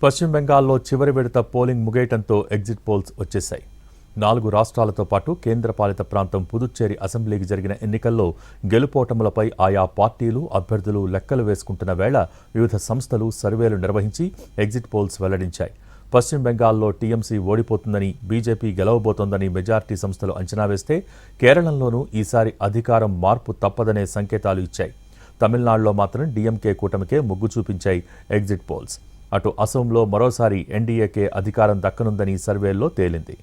పశ్చిమ బెంగాల్లో చివరి విడత పోలింగ్ ముగియటంతో ఎగ్జిట్ పోల్స్ వచ్చేశాయి. 4 రాష్ట్రాలతో పాటు కేంద్రపాలిత ప్రాంతం పుదుచ్చేరి అసెంబ్లీకి జరిగిన ఎన్నికల్లో గెలుపోటములపై ఆయా పార్టీలు, అభ్యర్థులు లెక్కలు వేసుకుంటున్న వేళ వివిధ సంస్థలు సర్వేలు నిర్వహించి ఎగ్జిట్ పోల్స్ వెల్లడించాయి. పశ్చిమ బెంగాల్లో టీఎంసీ ఓడిపోతుందని, బీజేపీ గెలవబోతోందని మెజార్టీ సంస్థలు అంచనా వేస్తే కేరళంలోనూ ఈసారి అధికారం మార్పు తప్పదనే సంకేతాలు ఇచ్చాయి. తమిళనాడులో మాత్రం డీఎంకే కూటమికే మొగ్గు చూపించాయి ఎగ్జిట్ పోల్స్. అటు అసోంలో మరోసారి ఎన్డీఏకే అధికారం దక్కనుందని సర్వేల్లో తేలింది.